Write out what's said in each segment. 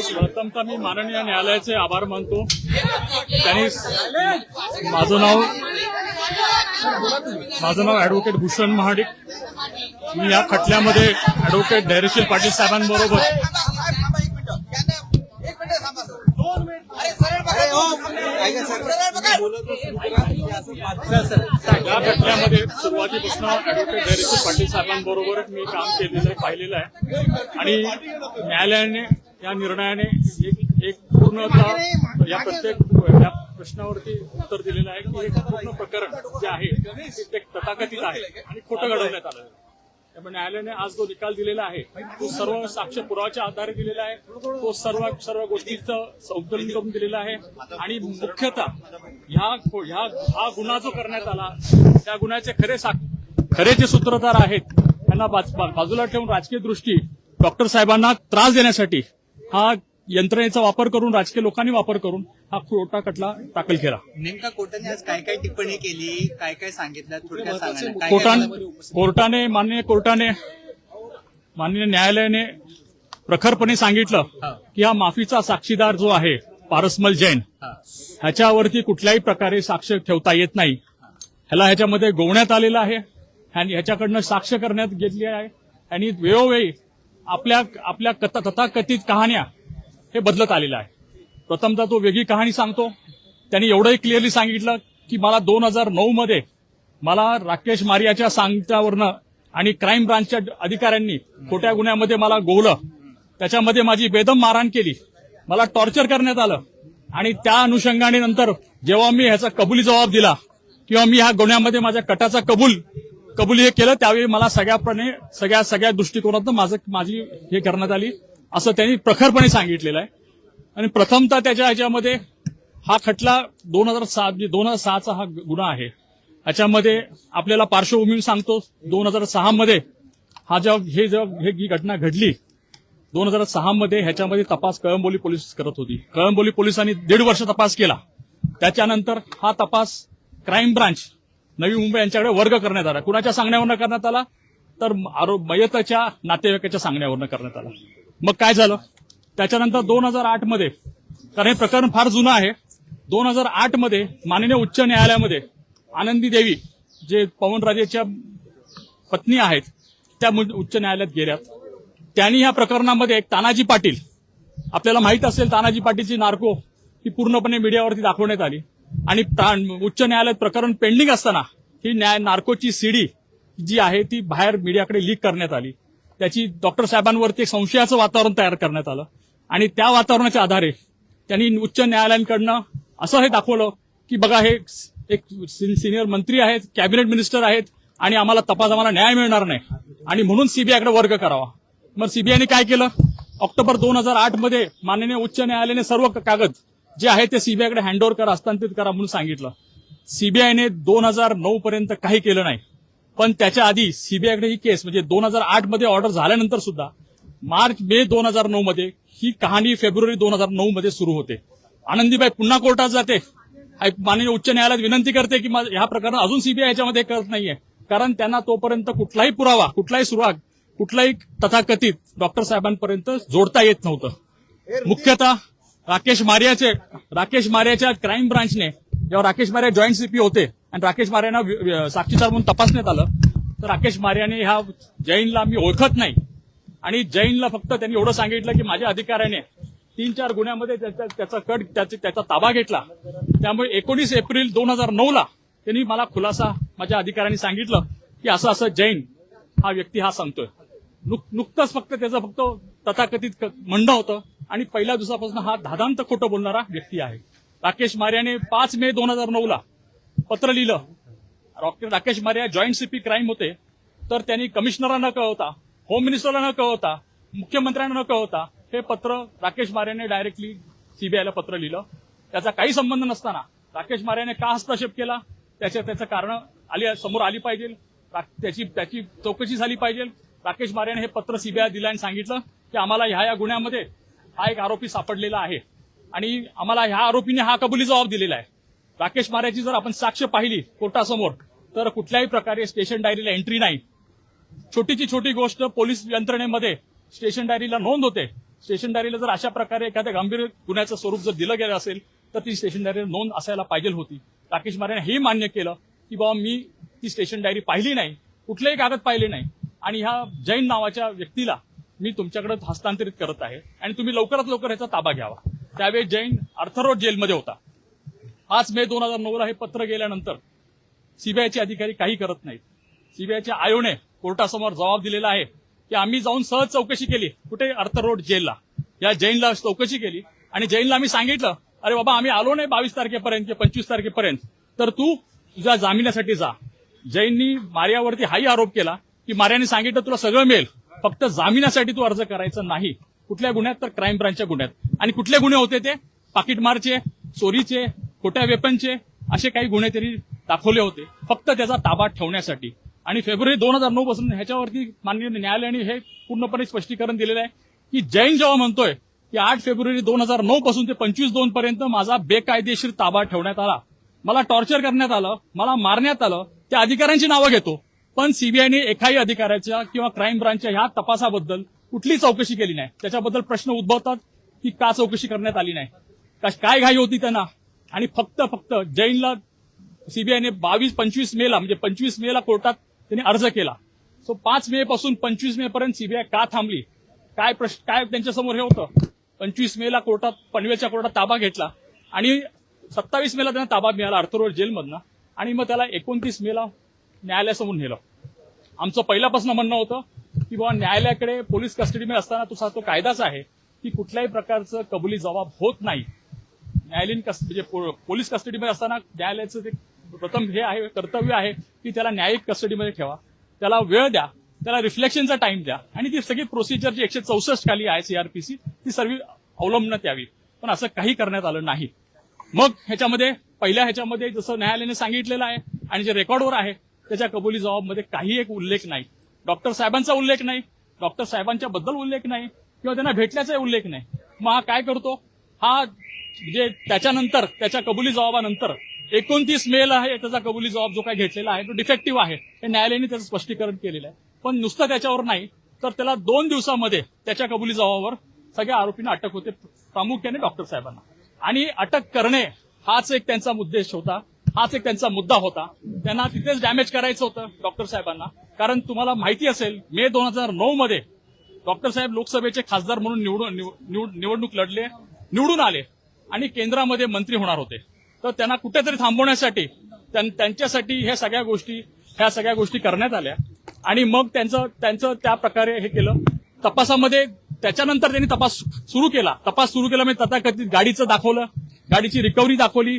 प्रथमतः मी माननीय न्यायालयाचे आभार मानतो. त्यांनी माझं नाव ऍडव्होकेट भूषण महाडिक. मी या खटल्यामध्ये ऍडव्होकेट धैर्यशील पाटील साहेबांबरोबर या खटल्यामध्ये सुरुवातीपासून ऍडव्होकेट धैर्यशील पाटील साहेबांबरोबर मी काम केलेलं आहे, पाहिलेलं आहे. आणि न्यायालयाने या निर्णयाने एक पूर्णतः या प्रत्येक या प्रश्नावरती उत्तर दिलेलं आहे की हे पूर्ण प्रकरण जे आहे ते तथाकथित आहे आणि खोटं घडवण्यात आलं. त्यामुळे न्यायालयाने आज जो निकाल दिलेला आहे तो सर्व साक्ष पुराव्याच्या आधारे दिलेला आहे. तो सर्व गोष्टींचं संकलन करून दिलेला आहे. आणि मुख्यतः हा गुन्हा जो करण्यात आला त्या गुन्ह्याचे खरे जे सूत्रधार आहेत त्यांना बाजूला ठेवून राजकीय दृष्टी डॉक्टर साहेबांना त्रास देण्यासाठी हा यंत्रणेचा वापर करून राजकीय लोकांनी वापर करून हा खोटा खटला दाखल केला. नेमका कोर्टाने आज काय काय टिप्पणी केली, काय काय सांगितलं थोडक्यात सांगा. माननीय न्यायालयाने प्रखरपणे सांगितलं की हा माफीचा साक्षीदार जो आहे पारसमल जैन ह्याच्यावरती कुठल्याही प्रकारे साक्ष ठेवता येत नाही. ह्याच्यामध्ये गोवण्यात आलेलं आहे आणि ह्याच्याकडनं साक्ष करण्यात घेतली आहे. आणि वेळोवेळी आपल्या तथाकथित कहाण्या हे बदलत आलेलं आहे. प्रथमतः तो वेगळी कहाणी सांगतो. त्यांनी एवढंही क्लिअरली सांगितलं की मला 2009 मध्ये मला राकेश मारियाच्या सांगण्यावरनं आणि क्राईम ब्रांचच्या अधिकाऱ्यांनी खोट्या गुन्ह्यामध्ये मला गोवलं. त्याच्यामध्ये माझी बेदम मारहाण केली, मला टॉर्चर करण्यात आलं. आणि त्या अनुषंगाने नंतर जेव्हा मी ह्याचा कबुली जबाब दिला किंवा मी ह्या गुन्ह्यामध्ये माझ्या कटाचा कबुली हे केलं त्यावेळी मला सगळ्या दृष्टिकोनातून माझी हे करण्यात आली असं त्यांनी प्रखरपणे सांगितलेलं आहे. आणि प्रथमतः ह्याच्यामध्ये हा खटला 2006चा हा गुन्हा आहे. ह्याच्यामध्ये आपल्याला पार्श्वभूमी सांगतो. 2006 मध्ये ही घटना घडली 2006 मध्ये ह्याच्यामध्ये तपास कळंबोली पोलीस करत होती. कळंबोली पोलिसांनी 1.5 वर्ष तपास केला. त्याच्यानंतर हा तपास क्राईम ब्रांच नवी मुंबई यांच्याकडे वर्ग करण्यात आला. कुणाच्या सांगण्यावरनं करण्यात आला तर मयताच्या नातेवाईकाच्या सांगण्यावरनं करण्यात आला. मग काय झालं त्याच्यानंतर 2008 मध्ये, कारण हे प्रकरण फार जुनं आहे, 2008 मध्ये माननीय उच्च न्यायालयामध्ये आनंदी देवी जे पवनराजेच्या पत्नी आहेत त्या उच्च न्यायालयात गेल्यात. त्यांनी या प्रकरणामध्ये एक तानाजी पाटील, आपल्याला माहित असेल तानाजी पाटीलची नार्को ही पूर्णपणे मीडियावरती दाखवण्यात आली. आणि उच्च न्यायालयात प्रकरण पेंडिंग असताना ही नार्कोची सीडी जी आहे ती बाहेर मीडियाकडे लीक करण्यात आली. त्याची डॉक्टर साहेबांवरती एक संशयाचं वातावरण तयार करण्यात आलं. आणि त्या वातावरणाच्या आधारे त्यांनी उच्च न्यायालयांकडनं असं हे दाखवलं की बघा हे एक सिनियर मंत्री आहेत, कॅबिनेट मिनिस्टर आहेत आणि आम्हाला न्याय मिळणार नाही आणि म्हणून सीबीआयकडे वर्ग करावा. मग सीबीआयने काय केलं, ऑक्टोबर 2008 मध्ये माननीय उच्च न्यायालयाने सर्व कागद जे आहे ते सीबीआयकडे हँडओव्हर करा, हस्तांतरित करा म्हणून सांगितलं. सीबीआयने 2009 पर्यंत काही केलं नाही. पण त्याच्या आधी सीबीआयकडे ही केस म्हणजे 2008 मध्ये ऑर्डर झाल्यानंतर सुद्धा मे 2009 मध्ये ही कहाणी फेब्रुवारी 2009 मध्ये सुरू होते. आनंदीबाई पुन्हा कोर्टात जाते, माननीय उच्च न्यायालयात विनंती करते की ह्या प्रकरण अजून सीबीआय याच्यामध्ये करत नाहीये, कारण त्यांना तोपर्यंत कुठलाही पुरावा, कुठलाही सुराग, कुठलाही तथाकथित डॉक्टर साहेबांपर्यंत जोडता येत नव्हतं. मुख्यतः राकेश मारियाच्या क्राईम ब्रांचने जेव्हा राकेश मारिया जॉईंट सीपी होते आणि राकेश मारियांना साक्षीदार म्हणून तपासण्यात आलं तर राकेश मारियाने ह्या जैनला मी ओळखत नाही आणि जैनला फक्त त्यांनी एवढं सांगितलं की माझ्या अधिकाऱ्याने 3-4 गुन्ह्यामध्ये त्याचा ताबा घेतला. त्यामुळे 19 एप्रिल 2009 त्यांनी मला खुलासा माझ्या अधिकाऱ्यांनी सांगितलं की असं जैन हा व्यक्ती हा सांगतोय. नुकतंच फक्त त्याचं तथाकथित म्हणणं होतं आणि पहिल्या दिवसापासून हा धादांत खोटं बोलणारा व्यक्ती आहे. राकेश मारियाने 5 मे 2009 पत्र लिहिलं. Rakesh Maria joint CP crime होते तर त्यांनी कमिशनरला न कळवता, होम मिनिस्टरला न कळवता, मुख्यमंत्र्यांना न कळवता हे पत्र राकेश मारियाने डायरेक्टली सीबीआयला पत्र लिहिलं. त्याचा काही संबंध नसताना राकेश मारियाने का हस्तक्षेप केला त्याचं कारण समोर आली पाहिजे, त्याची चौकशी झाली पाहिजे. राकेश मारियाने हे पत्र सीबीआय दिलं आणि सांगितलं की आम्हाला ह्या गुन्ह्यामध्ये हा एक आरोपी सापडलेला आहे आणि आम्हाला ह्या आरोपीने हा कबुली जबाब दिलेला आहे. राकेश मारेची जर आपण साक्ष पाहिली कोर्टासमोर तर कुठल्याही प्रकारे स्टेशन डायरीला एंट्री नाही. छोटीची छोटी गोष्ट पोलीस यंत्रणेमध्ये स्टेशन डायरीला नोंद होते. स्टेशन डायरीला जर अशा प्रकारे एखाद्या गंभीर गुन्ह्याचं स्वरूप जर दिलं गेलं असेल तर ती स्टेशन डायरीला नोंद असायला पाहिजे होती. राकेश मारेने हे मान्य केलं की बाबा मी ती स्टेशन डायरी पाहिली नाही, कुठलेही कागद पाहिले नाही आणि ह्या जैन नावाच्या व्यक्तीला मी तुमच्याकडे हस्तांतरित करत आहे आणि तुम्ही लवकरात लवकर याचा ताबा घ्यावा. त्यावेळी जैन अर्थरोड जेलमध्ये होता. 5 मे 2009 हे पत्र गेल्यानंतर सीबीआयचे अधिकारी काही करत नाहीत. सीबीआयच्या आयोने कोर्टासमोर जबाब दिलेला आहे की आम्ही जाऊन सहज चौकशी केली. कुठे? अर्थरोड जेलला. या जैनला चौकशी केली आणि जैनला आम्ही सांगितलं अरे बाबा आम्ही आलो नाही 22 तारखेपर्यंत किंवा 25 तारखेपर्यंत, तर तू तुझ्या जामिनासाठी जा. जैननी मारियावरती हाही आरोप केला की मारियाने सांगितलं तुला सगळं मिळेल, फक्त जामिनासाठी तू अर्ज करायचा नाही. कुठल्या गुन्ह्यात? तर क्राईम ब्रांचच्या गुन्ह्यात. आणि कुठले गुन्हे होते ते? पाकिटमारचे, चोरीचे, खोट्या वेपनचे, असे काही गुन्हे त्यांनी दाखवले होते फक्त त्याचा ताबा ठेवण्यासाठी. आणि फेब्रुवारी 2009 पासून ह्याच्यावरती माननीय न्यायालयाने हे पूर्णपणे स्पष्टीकरण दिलेलं आहे की जैन जेव्हा म्हणतोय की 8 फेब्रुवारी 2009 पासून ते 25/2 पर्यंत माझा बेकायदेशीर ताबा ठेवण्यात आला, मला टॉर्चर करण्यात आलं, मला मारण्यात आलं, त्या अधिकाऱ्यांची नावं घेतो, पण सीबीआयने एकाही अधिकाऱ्याच्या किंवा क्राईम ब्रांचच्या ह्या तपासाबद्दल कुठली चौकशी केली नाही. त्याच्याबद्दल प्रश्न उद्भवतात की का चौकशी करण्यात आली नाही, काय घाई होती त्यांना. आणि फक्त जैनला सीबीआयने 22-25 मेला म्हणजे 25 मेला कोर्टात त्यांनी अर्ज केला. सो 5 मे पासून 25 मे पर्यंत सीबीआय का थांबली? काय त्यांच्यासमोर हे होतं? 25 मेला कोर्टात पनवेलच्या कोर्टात ताबा घेतला आणि 27 मेला त्यांना ताबा मिळाला अर्थरोड जेलमधनं आणि मग त्याला 29 मेला न्यायालयासमोर नेलं. आमचं पहिल्यापासून म्हणणं होतं की बाबा न्यायालयाकडे पोलीस कस्टडीमध्ये असताना तो कायदाच आहे की कुठल्याही प्रकारचं कबुली जबाब होत नाही. न्यायालयीन म्हणजे पोलीस कस्टडीमध्ये असताना न्यायालयाचं ते प्रथम हे आहे, कर्तव्य आहे की त्याला न्यायिक कस्टडीमध्ये ठेवा, त्याला वेळ द्या, त्याला रिफ्लेक्शनचा टाइम द्या आणि ती सगळी प्रोसिजर जी 164 खाली आहे सीआरपीसी ती सर्व अवलंबण्यात यावी. पण असं काही करण्यात आलं नाही. मग ह्याच्यामध्ये जसं न्यायालयाने सांगितलेलं आहे आणि जे रेकॉर्डवर आहे त्याच्या कबुली जबाबमध्ये काही एक उल्लेख नाही. डॉक्टर साहेबांचा उल्लेख नाही, डॉक्टर साहेबांच्या बद्दल उल्लेख नाही किंवा त्यांना भेटल्याचा उल्लेख नाही. मग हा काय करतो? हा म्हणजे त्याच्यानंतर त्याच्या कबुली जबाबानंतर 29 मेला आहे त्याचा कबुली जबाब जो काय घेतलेला आहे तो डिफेक्टिव्ह आहे हे न्यायालयाने त्याचं स्पष्टीकरण केलेलं आहे. पण नुसतं त्याच्यावर नाही तर त्याला 2 दिवसामध्ये त्याच्या कबुली जबाबावर सगळ्या आरोपींना अटक होते, प्रामुख्याने डॉक्टर साहेबांना. आणि अटक करणे हाच एक त्यांचा उद्देश होता, हाच एक त्यांचा मुद्दा होता. त्यांना तिथेच डॅमेज करायचं होतं डॉक्टर साहेबांना. कारण तुम्हाला माहिती असेल मे 2009 मध्ये डॉक्टर साहेब लोकसभेचे खासदार म्हणून निवडणूक लढले, निवडून आले आणि केंद्रामध्ये मंत्री होणार होते. तर त्यांना कुठेतरी थांबवण्यासाठी त्यांच्यासाठी ह्या सगळ्या गोष्टी करण्यात आल्या आणि मग त्यांचं त्या प्रकारे हे केलं. तपासामध्ये त्याच्यानंतर त्यांनी तपास सुरू केला म्हणजे तथाकथित गाडीचं दाखवलं, गाडीची रिकव्हरी दाखवली,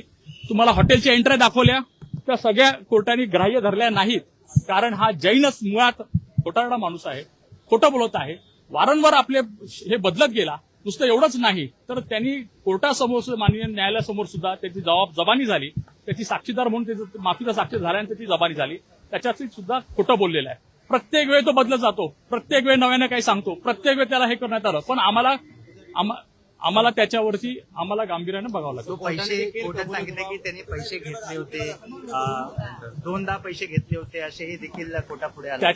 तुम्हाला हॉटेलच्या एंट्र्या दाखवल्या, त्या सगळ्या कोर्टाने ग्राह्य धरल्या नाहीत. कारण हा जैनच मुळात खोटारडा माणूस आहे, खोटं बोलत आहे, वारंवार आपले हे बदलत गेला. नुसतं एवढंच नाही तर त्यांनी कोर्टासमोर माननीय न्यायालयासमोर सुद्धा त्याची जबानी झाली, त्याची साक्षीदार म्हणून त्याचं माफीचा साक्षी झाल्यानंतर त्याची जबानी झाली, त्याच्यात सुद्धा खोटं बोललेलं आहे. प्रत्येक वेळ तो बदलत जातो, प्रत्येक वेळ नव्याने काही सांगतो, प्रत्येक वेळ त्याला हे करण्यात आलं. पण आम्हाला त्याच्यावरती गांभीर्याने बघावं लागतं. पैसे कोर्टात सांगितले की त्यांनी पैसे घेतले होते, 2दा पैसे घेतले होते असेही देखील कोर्टापुढे आले.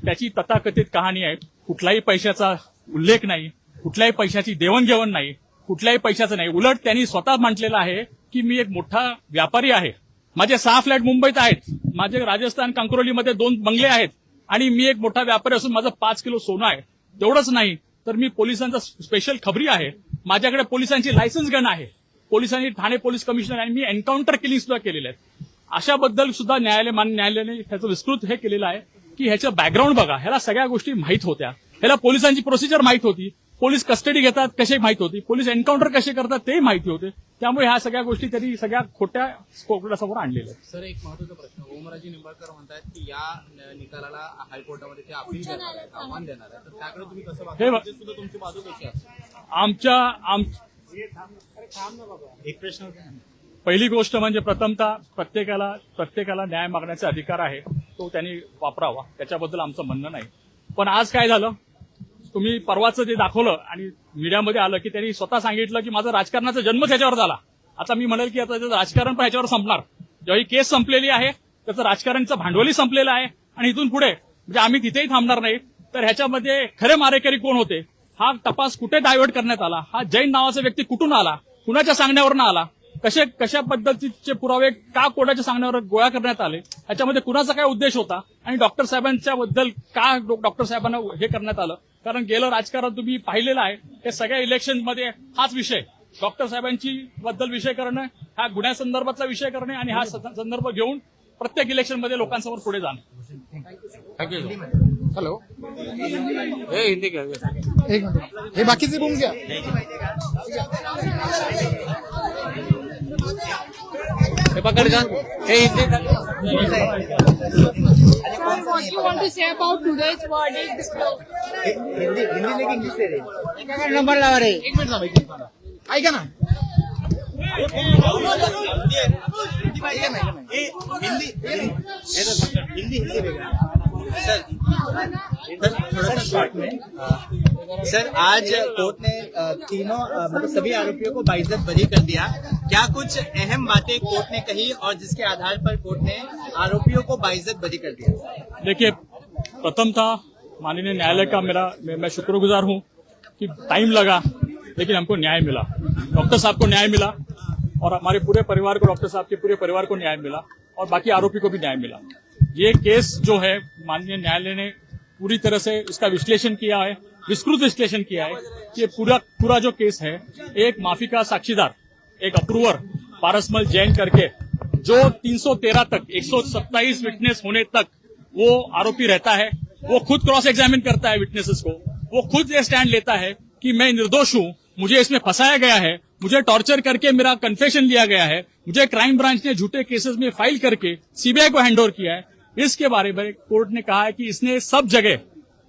त्याची तथाकथित कहाणी आहे. कुठलाही पैशाचा उल्लेख नाही, कुठल्याही पैशाची देवणघेवण नाही, कुठल्याही पैशाचं नाही. उलट त्यांनी स्वतः म्हटलेलं आहे की मी एक मोठा व्यापारी आहे, माझे 6 फ्लॅट मुंबईत आहेत, माझे राजस्थान कंक्रोलीमध्ये 2 बंगले आहेत आणि मी एक मोठा व्यापारी असून माझं 5 किलो सोनं आहे. तेवढंच नाही तर मी पोलिसांचा स्पेशल खबरी आहे, माझ्याकडे पोलिसांची लायसन्स गन आहे, पोलिसांनी ठाणे पोलीस कमिशनर आणि मी एन्काउंटर किलिंग सुद्धा केलेले आहेत. अशाबद्दल सुद्धा न्यायालयाने त्याचं विस्तृत हे केलेलं आहे की ह्याचं बॅकग्राऊंड बघा, ह्याला सगळ्या गोष्टी माहीत होत्या, ह्याला पोलिसांची प्रोसिजर माहीत होती, पोलीस कस्टडी घेतात कशी माहित होती, पोलीस एन्काउंटर कसे करतात ते माहिती होते. त्यामुळे ह्या सगळ्या गोष्टी त्यांनी सगळ्या खोट्या कोर्टासमोर आणलेल्या आहेत. सर, एक महत्त्वाचा प्रश्न, ओमराजे निंबाळकर म्हणतात की या निकालाला हायकोर्टामध्ये ते अपील देणार आहेत, आव्हान देणार आहे, तर त्याकडे तुम्ही कसं बघता? सुद्धा तुमची बाजू कशी आहे? एक प्रश्न पहिली गोष्ट म्हणजे प्रथमतः प्रत्येकाला न्याय मागण्याचा अधिकार आहे, तो त्यांनी वापरावा, त्याच्याबद्दल आमचं म्हणणं नाही. पण आज काय झालं, तुम्ही परवाचं जे दाखवलं आणि मीडियामध्ये आलं की त्यांनी स्वतः सांगितलं की माझा राजकारणाचा जन्मच याच्यावर झाला, आता मी म्हणेल की आता त्याचं राजकारण पण ह्याच्यावर संपणार. जेव्हा ही केस संपलेली आहे त्याचं राजकारणचं भांडवली संपलेलं आहे आणि इथून पुढे म्हणजे आम्ही तिथेही थांबणार नाही. तर ह्याच्यामध्ये खरे मारेकरी कोण होते, हा तपास कुठे डायव्हर्ट करण्यात आला, हा जैन नावाचा व्यक्ती कुठून आला, कुणाच्या सांगण्यावरनं आला, कशा पद्धतीचे पुरावे का कोर्टाच्या सांगण्यावर गोळा करण्यात आले, ह्याच्यामध्ये कुणाचा काय उद्देश होता आणि डॉक्टर साहेबांच्या बद्दल का डॉक्टर साहेबांना हे करण्यात आलं. कारण गेलं राजकारण तुम्ही पाहिलेलं आहे, हे सगळ्या इलेक्शनमध्ये हाच विषय, डॉक्टर साहेबांची बद्दल विषय करणं, हा गुन्ह्यासंदर्भातला विषय करणे आणि हा संदर्भ घेऊन प्रत्येक इलेक्शनमध्ये लोकांसमोर पुढे जाणं. थँक्यू. हॅलो, हे हिंदी घ्या. एक मिनिट, हे बाकीचे रूम घ्या. हे पकड जा. हे Hindi What you want to say about today's verdict? Hindi लेकिन इंग्लिश ले रहे नंबर लावा रे. एक मिनिट थांबा. ऐका ना. सर आज कोर्ट ने तीनों मतलब सभी आरोपियों को बाइज्जत बरी कर दिया. क्या कुछ अहम बातें कोर्ट ने कही और जिसके आधार पर कोर्ट ने आरोपियों को बाइज्जत बरी कर दिया? देखिए, प्रथमतः माननीय न्यायालय का मैं शुक्रगुजार हूं कि टाइम लगा लेकिन हमको न्याय मिला, डॉक्टर साहब को न्याय मिला और हमारे पूरे परिवार को, डॉक्टर साहब के पूरे परिवार को न्याय मिला और बाकी आरोपी को भी न्याय मिला. ये केस जो है माननीय न्यायालय ने पूरी तरह से इसका विश्लेषण किया है, विस्तृत विश्लेषण किया है. ये पूरा जो केस है, एक माफी का साक्षीदार, एक अप्रूवर पारसमल जैन करके जो 313 तक 127 विटनेस होने तक वो आरोपी रहता है, वो खुद क्रॉस एग्जामिन करता है विटनेसेस को, वो खुद ये स्टैंड लेता है कि मैं निर्दोष हूं, मुझे इसमें फंसाया गया है, मुझे टॉर्चर करके मेरा कन्फेशन लिया गया है, मुझे क्राइम ब्रांच ने झूठे केसेस में फाइल करके सीबीआई को हैंडओवर किया है. इसके बारे में कोर्ट ने कहा है कि इसने सब जगह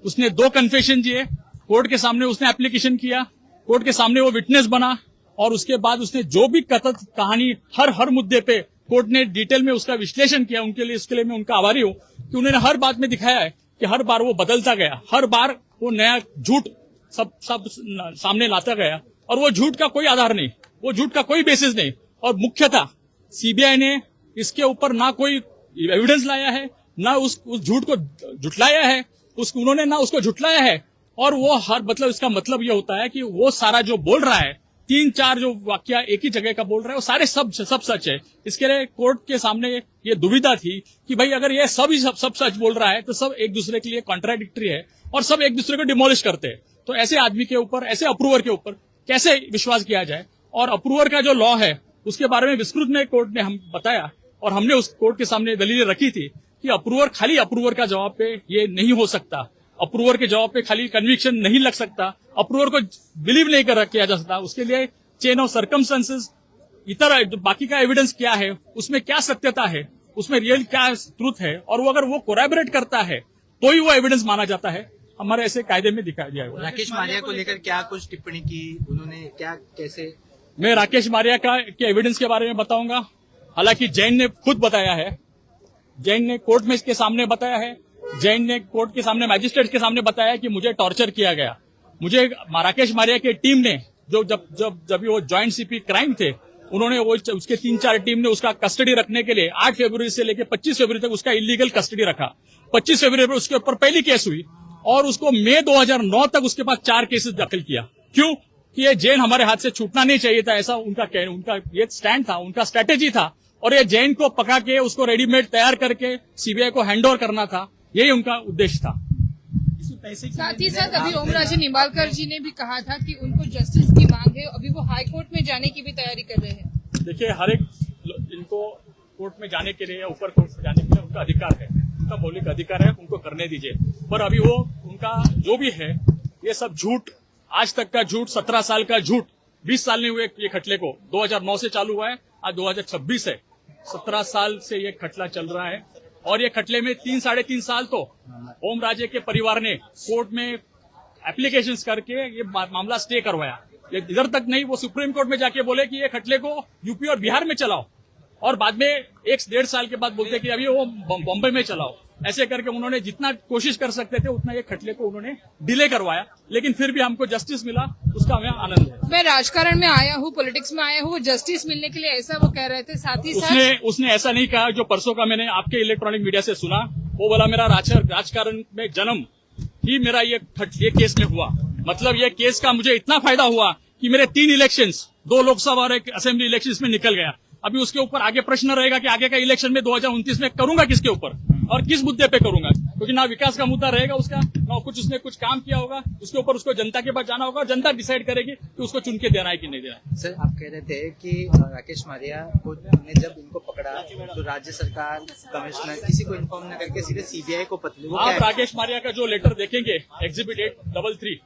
उसने 2 कन्फेशन दिए, कोर्ट के सामने उसने एप्लीकेशन किया, कोर्ट के सामने वो विटनेस बना और उसके बाद उसने जो भी कथित कहानी हर मुद्दे पे कोर्ट ने डिटेल में उसका विश्लेषण किया. इसके लिए मैं उनका आभारी हूं कि उन्होंने हर बात में दिखाया है कि हर बार वो बदलता गया, हर बार वो नया झूठ सब सामने लाता गया और वो झूठ का कोई आधार नहीं, वो झूठ का कोई बेसिस नहीं. और मुख्यतः सीबीआई ने इसके ऊपर ना कोई एविडेंस लाया है, ना उस झूठ को झुटलाया है, उन्होंने ना उसको झुटलाया है. और वो मतलब इसका मतलब ये होता है कि वो सारा जो बोल रहा है, 3-4 जो वाक्य एक ही जगह का बोल रहा है, वो सारे सब सच है. इसके लिए कोर्ट के सामने ये दुविधा थी कि भाई अगर ये सब सच बोल रहा है तो सब एक दूसरे के लिए कॉन्ट्राडिक्टरी है और सब एक दूसरे को डिमोलिश करते हैं. तो ऐसे आदमी के ऊपर, ऐसे अप्रूवर के ऊपर कैसे विश्वास किया जाए. और अप्रूवर का जो लॉ है उसके बारे में विस्तृत में कोर्ट ने हम बताया और हमने उस कोर्ट के सामने दलीलें रखी थी कि अप्रूवर खाली अप्रूवर का जवाब पे ये नहीं हो सकता, अप्रूवर के जवाब पे खाली कन्विक्शन नहीं लग सकता, अप्रूवर को बिलीव नहीं किया जा सकता. उसके लिए चेन ऑफ सर्कमस्टेंसेस, इतर बाकी का एविडेंस क्या है, उसमें क्या सत्यता है, उसमें रियल क्या ट्रूथ है, और वो अगर वो कोरैबोरेट करता है तो ही वो एविडेंस माना जाता है. हमारे ऐसे कायदे में दिखाया गया है. राकेश मारिया को लेकर क्या कुछ टिप्पणी की उन्होंने, क्या कैसे? मैं राकेश मारिया के एविडेंस के बारे में बताऊंगा. हालांकि जैन ने खुद बताया है, जैन ने कोर्ट में इसके सामने बताया है, जैन ने कोर्ट के सामने मैजिस्ट्रेट के सामने बताया कि मुझे टॉर्चर किया गया. मुझे राकेश मारिया की टीम ने जब वो ज्वाइंट सीपी क्राइम थे, उन्होंने वो उसके 3-4 टीम ने उसका कस्टडी रखने के लिए 8 फरवरी से लेकर 25 फरवरी तक उसका इलीगल कस्टडी रखा. 25 फरवरी पर उसके ऊपर पहली केस हुई और उसको मई 2009 तक उसके पास 4 केसेस दाखिल किया. क्यों? कि ये जैन हमारे हाथ से छूटना नहीं चाहिए था, ऐसा उनका ये स्टैंड था, उनका स्ट्रेटेजी था. और ये जैन को पका के उसको रेडीमेड तैयार करके सीबीआई को हैंडओवर करना था, यही उनका उद्देश्य था. साथ ही साथ अभी ओमराजे निंबाळकर जी ने भी कहा था कि उनको जस्टिस की मांग है, अभी वो हाई कोर्ट में जाने की भी तैयारी कर रहे हैं. देखिए, हर एक इनको कोर्ट में जाने के लिए या ऊपर कोर्ट में जाने के लिए उनका अधिकार है, उनका मौलिक अधिकार है, उनको करने दीजिए. पर अभी वो उनका जो भी है ये सब झूठ, आज तक का झूठ, 17 साल का झूठ, 20 साल नहीं हुए ये खटले को, 2009 से चालू हुआ है, आज 2026 है, 17 साल से ये खटला चल रहा है. और ये खटले में 3-3.5 साल तो ओमराजे के परिवार ने कोर्ट में एप्लीकेशंस करके ये मामला स्टे करवाया. इधर तक नहीं, वो सुप्रीम कोर्ट में जाके बोले कि ये खटले को यूपी और बिहार में चलाओ, और बाद में 1-1.5 साल के बाद बोलते कि अभी वो बॉम्बे में चलाओ. ऐसे करके उन्होंने जितना कोशिश कर सकते थे उतना ये खटले को उन्होंने डिले करवाया, लेकिन फिर भी हमको जस्टिस मिला, उसका हमें आनंद है। मैं राजकारण में आया हूँ, पॉलिटिक्स में आया हूँ, वो जस्टिस मिलने के लिए ऐसा वो कह रहे थे। साथ ही साथ उसने ऐसा नहीं कहा जो परसों का मैंने आपके इलेक्ट्रॉनिक मीडिया से सुना। वो बोला मेरा राजकारण में जन्म ही मेरा ये केस में हुआ, मतलब ये केस का मुझे इतना फायदा हुआ कि मेरे 3 इलेक्शंस, 2 लोकसभा और 1 असेंबली इलेक्शंस में निकल गया। अभी उसके ऊपर आगे प्रश्न रहेगा कि आगे का इलेक्शन में 2029 में करूंगा किसके ऊपर और किस मुद्दे पे करूंगा, क्योंकि ना विकास का मुद्दा रहेगा उसका, ना कुछ उसने कुछ काम किया होगा, उसके ऊपर उसको जनता के पास जाना होगा और जनता डिसाइड करेगी कि उसको चुन के देना है कि नहीं देना है। सर, आप कह रहे थे कि राकेश मारिया को ने जब इनको पकड़ा तो राज्य सरकार, कमिश्नर किसी को इन्फॉर्म न करके सीधे सीबीआई को पतली। वो आप राकेश मारिया का जो लेटर देखेंगे एग्जिबिट 833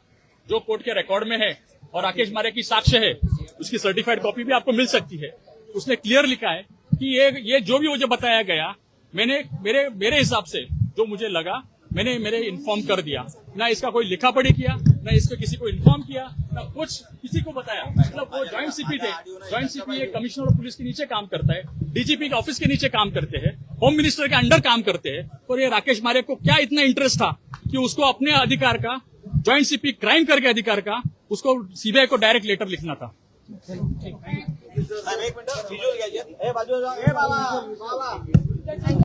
जो कोर्ट के रिकॉर्ड में है और राकेश मारिया की साक्ष्य है, उसकी सर्टिफाइड कॉपी भी आपको मिल सकती है। उसने क्लियर लिखा है कि ये जो भी मुझे बताया गया, मैंने मेरे हिसाब से जो मुझे लगा मैंने इन्फॉर्म कर दिया। ना इसका कोई लिखा पढ़ी किया, ना इसको किसी को इन्फॉर्म किया, ना कुछ किसी को बताया। मतलब वो ज्वाइंट सीपी थे, ज्वाइंट सीपी एक कमिश्नर ऑफ पुलिस के नीचे काम करता है, डीजीपी के ऑफिस के नीचे काम करते हैं, होम मिनिस्टर के अंडर काम करते हैं। और ये राकेश मारिया को क्या इतना इंटरेस्ट था कि उसको अपने अधिकार का, ज्वाइंट सीपी क्राइम करके अधिकार का, उसको सीबीआई को डायरेक्ट लेटर लिखना था। एक मिनट